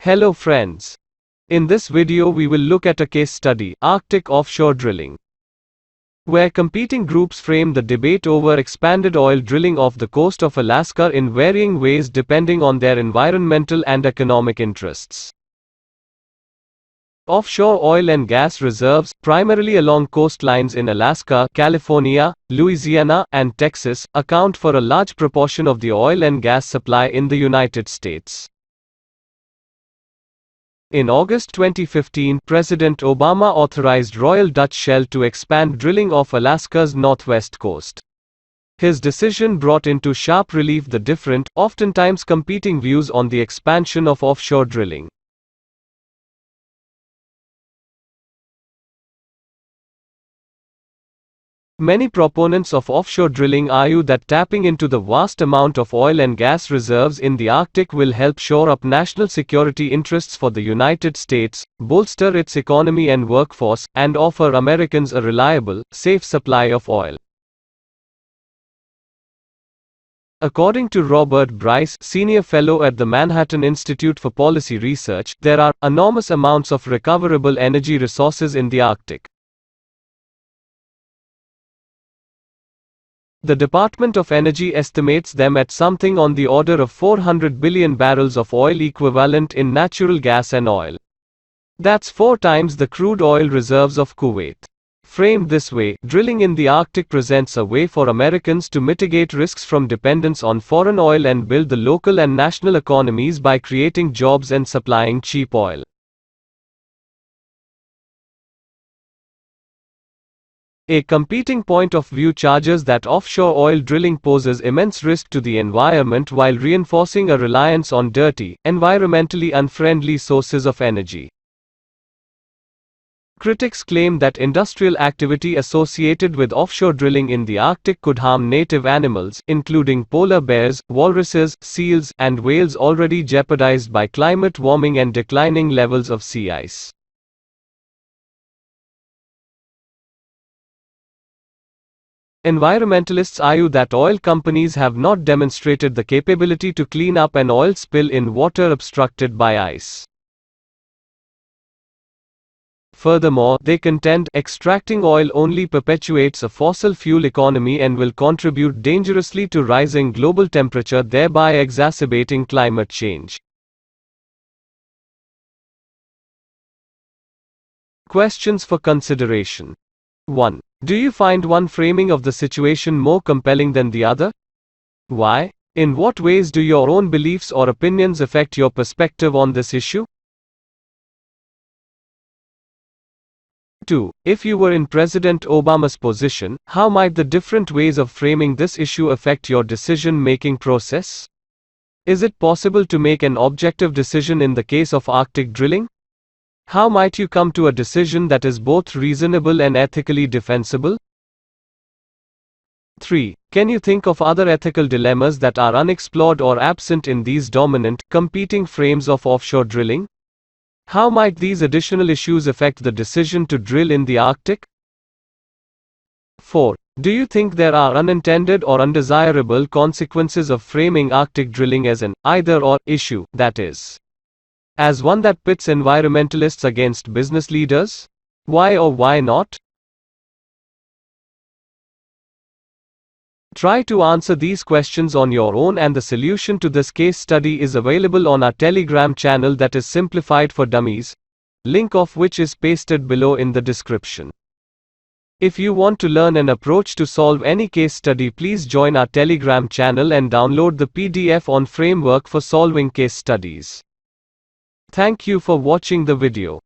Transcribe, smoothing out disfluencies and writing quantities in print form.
Hello friends. In this video we will look at a case study, Arctic offshore drilling, where competing groups frame the debate over expanded oil drilling off the coast of Alaska in varying ways depending on their environmental and economic interests. Offshore oil and gas reserves, primarily along coastlines in Alaska, California, Louisiana, and Texas, account for a large proportion of the oil and gas supply in the United States. In August 2015, President Obama authorized Royal Dutch Shell to expand drilling off Alaska's northwest coast. His decision brought into sharp relief the different, oftentimes competing views on the expansion of offshore drilling. Many proponents of offshore drilling argue that tapping into the vast amount of oil and gas reserves in the Arctic will help shore up national security interests for the United States, bolster its economy and workforce, and offer Americans a reliable, safe supply of oil. According to Robert Bryce, senior fellow at the Manhattan Institute for Policy Research, there are enormous amounts of recoverable energy resources in the Arctic. The Department of Energy estimates them at something on the order of 400 billion barrels of oil equivalent in natural gas and oil. That's 4 times the crude oil reserves of Kuwait. Framed this way, drilling in the Arctic presents a way for Americans to mitigate risks from dependence on foreign oil and build the local and national economies by creating jobs and supplying cheap oil. A competing point of view charges that offshore oil drilling poses immense risk to the environment while reinforcing a reliance on dirty, environmentally unfriendly sources of energy. Critics claim that industrial activity associated with offshore drilling in the Arctic could harm native animals, including polar bears, walruses, seals, and whales already jeopardized by climate warming and declining levels of sea ice. Environmentalists argue that oil companies have not demonstrated the capability to clean up an oil spill in water obstructed by ice. Furthermore, they contend, extracting oil only perpetuates a fossil fuel economy and will contribute dangerously to rising global temperature, thereby exacerbating climate change. Questions for consideration. 1. Do you find one framing of the situation more compelling than the other? Why? In what ways do your own beliefs or opinions affect your perspective on this issue? 2. If you were in President Obama's position, how might the different ways of framing this issue affect your decision-making process? Is it possible to make an objective decision in the case of Arctic drilling? How might you come to a decision that is both reasonable and ethically defensible? 3. Can you think of other ethical dilemmas that are unexplored or absent in these dominant, competing frames of offshore drilling? How might these additional issues affect the decision to drill in the Arctic? 4. Do you think there are unintended or undesirable consequences of framing Arctic drilling as an either-or issue, that is, as one that pits environmentalists against business leaders? Why or why not? Try to answer these questions on your own, and the solution to this case study is available on our Telegram channel that is Simplified for Dummies, link of which is pasted below in the description. If you want to learn an approach to solve any case study, please join our Telegram channel and download the PDF on framework for solving case studies. Thank you for watching the video.